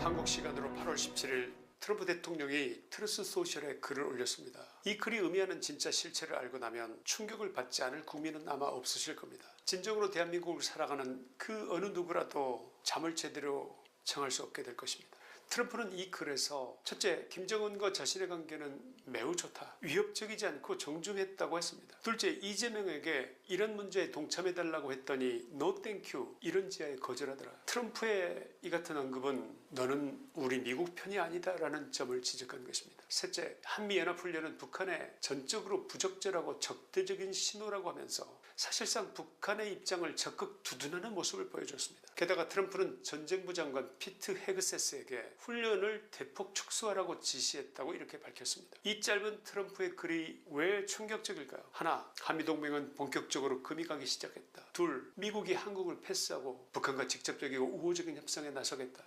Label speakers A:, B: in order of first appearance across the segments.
A: 한국 시간으로 8월 17일 트럼프 대통령이 트루스 소셜에 글을 올렸습니다. 이 글이 의미하는 진짜 실체를 알고 나면 충격을 받지 않을 국민은 아마 없으실 겁니다. 진정으로 대한민국을 살아가는 그 어느 누구라도 잠을 제대로 청할 수 없게 될 것입니다. 트럼프는 이 글에서 첫째, 김정은과 자신의 관계는 매우 좋다, 위협적이지 않고 정중했다고 했습니다. 둘째, 이재명에게 이런 문제에 동참해달라고 했더니 No thank you 이런 지하에 거절하더라. 트럼프의 이 같은 언급은 너는 우리 미국 편이 아니다 라는 점을 지적한 것입니다. 셋째, 한미연합훈련은 북한에 전적으로 부적절하고 적대적인 신호라고 하면서 사실상 북한의 입장을 적극 두둔하는 모습을 보여줬습니다. 게다가 트럼프는 전쟁부 장관 피트 헤그세스에게 훈련을 대폭 축소하라고 지시했다고 이렇게 밝혔습니다. 이 짧은 트럼프의 글이 왜 충격적일까요? 하나, 한미동맹은 본격적으로 금이 가기 시작했다. 둘, 미국이 한국을 패스하고 북한과 직접적이고 우호적인 협상에 나서겠다.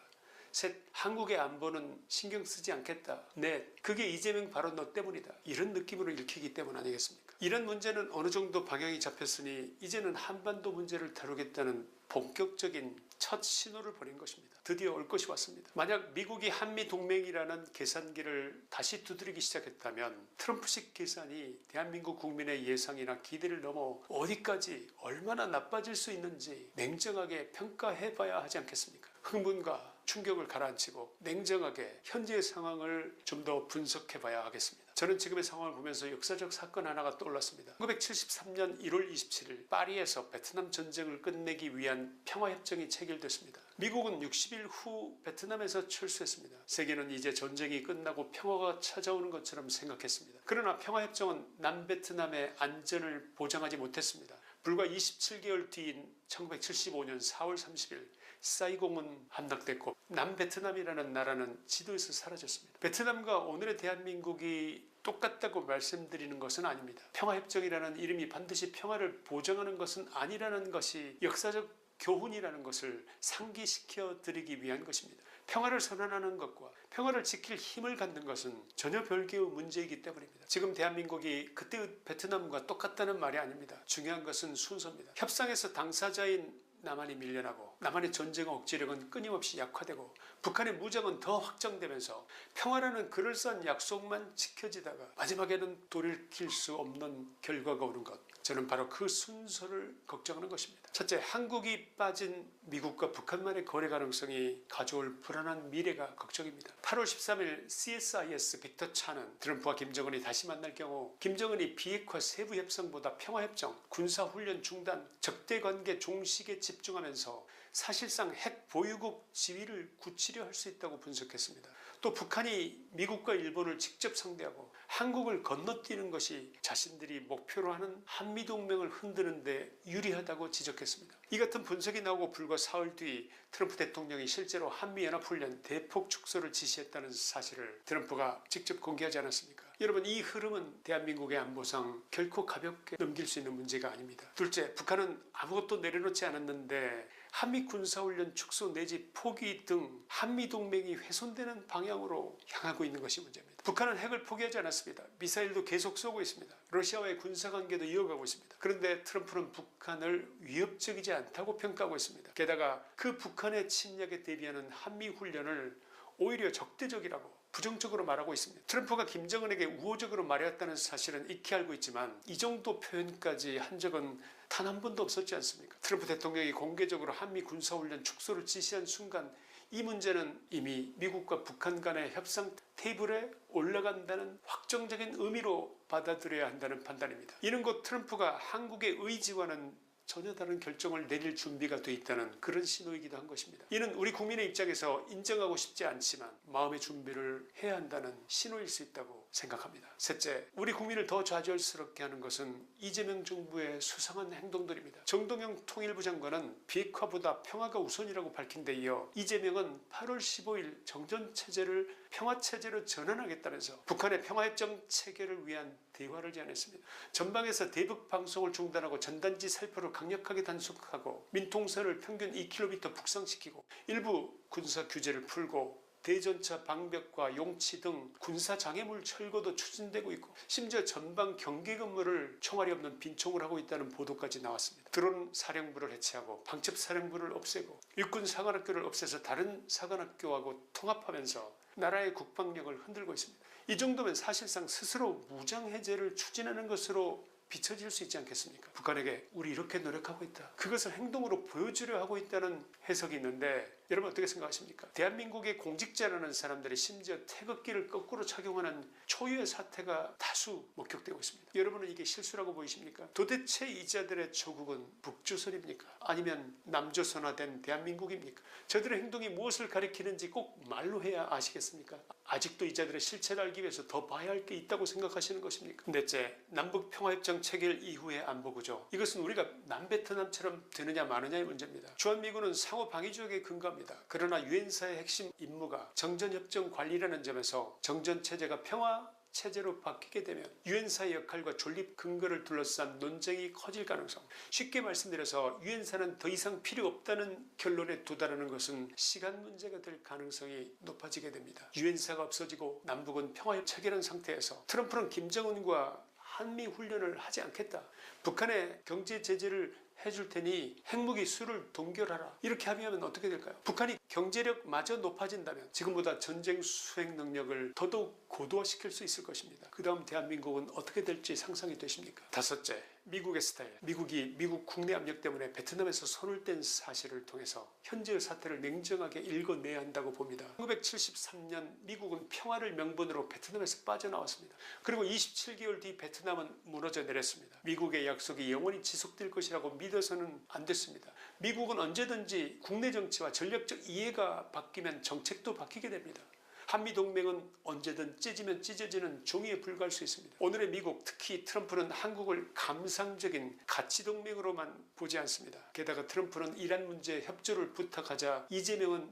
A: 셋, 한국의 안보는 신경 쓰지 않겠다. 넷, 그게 이재명 바로 너 때문이다. 이런 느낌으로 읽히기 때문 아니겠습니까? 이런 문제는 어느 정도 방향이 잡혔으니 이제는 한반도 문제를 다루겠다는 본격적인 첫 신호를 보낸 것입니다. 드디어 올 것이 왔습니다. 만약 미국이 한미동맹이라는 계산기를 다시 두드리기 시작했다면 트럼프식 계산이 대한민국 국민의 예상이나 기대를 넘어 어디까지 얼마나 나빠질 수 있는지 냉정하게 평가해봐야 하지 않겠습니까? 흥분과 충격을 가라앉히고 냉정하게 현재의 상황을 좀 더 분석해봐야 하겠습니다. 저는 지금의 상황을 보면서 역사적 사건 하나가 떠올랐습니다. 1973년 1월 27일 파리에서 베트남 전쟁을 끝내기 위한 평화협정이 체결됐습니다. 미국은 60일 후 베트남에서 철수했습니다. 세계는 이제 전쟁이 끝나고 평화가 찾아오는 것처럼 생각했습니다. 그러나 평화협정은 남베트남의 안전을 보장하지 못했습니다. 불과 27개월 뒤인 1975년 4월 30일 사이공은 함락됐고 남베트남이라는 나라는 지도에서 사라졌습니다. 베트남과 오늘의 대한민국이 똑같다고 말씀드리는 것은 아닙니다. 평화협정이라는 이름이 반드시 평화를 보장하는 것은 아니라는 것이 역사적 교훈이라는 것을 상기시켜 드리기 위한 것입니다. 평화를 선언하는 것과 평화를 지킬 힘을 갖는 것은 전혀 별개의 문제이기 때문입니다. 지금 대한민국이 그때 베트남과 똑같다는 말이 아닙니다. 중요한 것은 순서입니다. 협상에서 당사자인 남한이 밀려나고 남한의 전쟁 억지력은 끊임없이 약화되고 북한의 무장은 더 확장되면서 평화라는 그럴싸한 약속만 지켜지다가 마지막에는 돌이킬 수 없는 결과가 오는 것, 저는 바로 그 순서를 걱정하는 것입니다. 첫째, 한국이 빠진 미국과 북한만의 거래 가능성이 가져올 불안한 미래가 걱정입니다. 8월 13일 CSIS 빅터 차는 트럼프와 김정은이 다시 만날 경우 김정은이 비핵화 세부협상보다 평화협정, 군사훈련 중단, 적대관계 종식에 집중하면서 사실상 핵 보유국 지위를 굳히려 할 수 있다고 분석했습니다. 또 북한이 미국과 일본을 직접 상대하고 한국을 건너뛰는 것이 자신들이 목표로 하는 한미동맹을 흔드는 데 유리하다고 지적했습니다. 이 같은 분석이 나오고 불과 사흘 뒤 트럼프 대통령이 실제로 한미연합훈련 대폭 축소를 지시했다는 사실을 트럼프가 직접 공개하지 않았습니까? 여러분, 이 흐름은 대한민국의 안보상 결코 가볍게 넘길 수 있는 문제가 아닙니다. 둘째, 북한은 아무것도 내려놓지 않았는데 한미 군사훈련 축소 내지 포기 등 한미동맹이 훼손되는 방향으로 향하고 있는 것이 문제입니다. 북한은 핵을 포기하지 않았습니다. 미사일도 계속 쏘고 있습니다. 러시아와의 군사관계도 이어가고 있습니다. 그런데 트럼프는 북한을 위협적이지 않다고 평가하고 있습니다. 게다가 그 북한의 침략에 대비하는 한미훈련을 오히려 적대적이라고 부정적으로 말하고 있습니다. 트럼프가 김정은에게 우호적으로 말해왔다는 사실은 익히 알고 있지만 이 정도 표현까지 한 적은 단 한 번도 없었지 않습니까? 트럼프 대통령이 공개적으로 한미 군사훈련 축소를 지시한 순간 이 문제는 이미 미국과 북한 간의 협상 테이블에 올라간다는 확정적인 의미로 받아들여야 한다는 판단입니다. 이는 곧 트럼프가 한국의 의지와는 전혀 다른 결정을 내릴 준비가 돼 있다는 그런 신호이기도 한 것입니다. 이는 우리 국민의 입장에서 인정하고 싶지 않지만 마음의 준비를 해야 한다는 신호일 수 있다고 생각합니다. 셋째, 우리 국민을 더 좌절스럽게 하는 것은 이재명 정부의 수상한 행동들입니다. 정동영 통일부 장관은 비핵화보다 평화가 우선이라고 밝힌 데 이어 이재명은 8월 15일 정전체제를 평화체제로 전환하겠다면서 북한의 평화협정 체결을 위한 대화를 제안했습니다. 전방에서 대북 방송을 중단하고 전단지 살포를 강력하게 단속하고 민통선을 평균 2km 북상시키고 일부 군사 규제를 풀고 대전차 방벽과 용치 등 군사 장애물 철거도 추진되고 있고 심지어 전방 경계 근무를 총알이 없는 빈총을 하고 있다는 보도까지 나왔습니다. 드론 사령부를 해체하고 방첩 사령부를 없애고 육군 사관학교를 없애서 다른 사관학교하고 통합하면서 나라의 국방력을 흔들고 있습니다. 이 정도면 사실상 스스로 무장해제를 추진하는 것으로 비춰질 수 있지 않겠습니까? 북한에게 우리 이렇게 노력하고 있다. 그것을 행동으로 보여주려 하고 있다는 해석이 있는데 여러분 어떻게 생각하십니까? 대한민국의 공직자라는 사람들이 심지어 태극기를 거꾸로 착용하는 초유의 사태가 다수 목격되고 있습니다. 여러분은 이게 실수라고 보이십니까? 도대체 이 자들의 조국은 북조선입니까? 아니면 남조선화된 대한민국입니까? 저들의 행동이 무엇을 가리키는지 꼭 말로 해야 아시겠습니까? 아직도 이 자들의 실체를 알기 위해서 더 봐야 할 게 있다고 생각하시는 것입니까? 넷째, 남북평화협정 체결 이후의 안보구조. 이것은 우리가 남베트남처럼 되느냐 마느냐의 문제입니다. 주한미군은 상호 방위조약에 근거합니다. 그러나 유엔사의 핵심 임무가 정전협정 관리라는 점에서 정전체제가 평화체제로 바뀌게 되면 유엔사의 역할과 존립 근거를 둘러싼 논쟁이 커질 가능성. 쉽게 말씀드려서 유엔사는 더 이상 필요 없다는 결론에 도달하는 것은 시간 문제가 될 가능성이 높아지게 됩니다. 유엔사가 없어지고 남북은 평화협 체결한 상태에서 트럼프는 김정은과 한미훈련을 하지 않겠다. 북한에 경제 제재를 해줄 테니 핵무기 수를 동결하라. 이렇게 합의하면 어떻게 될까요? 북한이 경제력마저 높아진다면 지금보다 전쟁 수행 능력을 더더욱 고도화시킬 수 있을 것입니다. 그 다음 대한민국은 어떻게 될지 상상이 되십니까? 다섯째, 미국의 스타일. 미국이 미국 국내 압력 때문에 베트남에서 손을 뗀 사실을 통해서 현재의 사태를 냉정하게 읽어내야 한다고 봅니다. 1973년 미국은 평화를 명분으로 베트남에서 빠져나왔습니다. 그리고 27개월 뒤 베트남은 무너져 내렸습니다. 미국의 약속이 영원히 지속될 것이라고 믿어서는 안 됐습니다. 미국은 언제든지 국내 정치와 전략적 이해가 바뀌면 정책도 바뀌게 됩니다. 한미동맹은 언제든 찢으면 찢어지는 종이에 불과할 수 있습니다. 오늘의 미국, 특히 트럼프는 한국을 감상적인 가치동맹으로만 보지 않습니다. 게다가 트럼프는 이란 문제 협조를 부탁하자 이재명은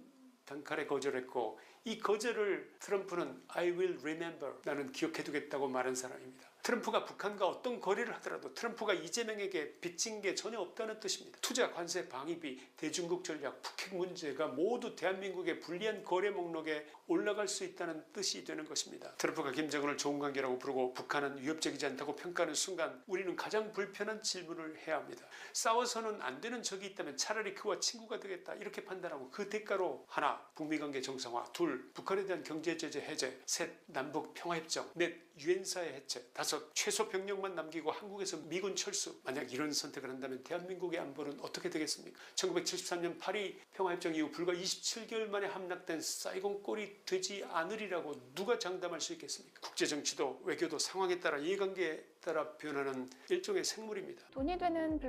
A: 단칼에 거절했고 이 거절을 트럼프는 I will remember, 나는 기억해두겠다고 말한 사람입니다. 트럼프가 북한과 어떤 거래를 하더라도 트럼프가 이재명에게 빚진 게 전혀 없다는 뜻입니다. 투자, 관세, 방위비, 대중국 전략, 북핵 문제가 모두 대한민국의 불리한 거래 목록에 올라갈 수 있다는 뜻이 되는 것입니다. 트럼프가 김정은을 좋은 관계라고 부르고 북한은 위협적이지 않다고 평가하는 순간 우리는 가장 불편한 질문을 해야 합니다. 싸워서는 안 되는 적이 있다면 차라리 그와 친구가 되겠다 이렇게 판단하고 그 대가로 하나, 북미관계 정상화, 둘, 북한에 대한 경제제재 해제, 셋, 남북 평화협정, 넷, 유엔사의 해체, 다섯, 최소 병력만 남기고 한국에서 미군 철수. 만약 이런 선택을 한다면 대한민국의 안보는 어떻게 되겠습니까? 1973년 파리 평화협정 이후 불과 27개월 만에 함락된 사이공 꼴이 되지 않으리라고 누가 장담할 수 있겠습니까? 국제정치도 외교도 상황에 따라 이해관계에 따라 변하는 일종의 생물입니다.
B: 돈이 되는 블로그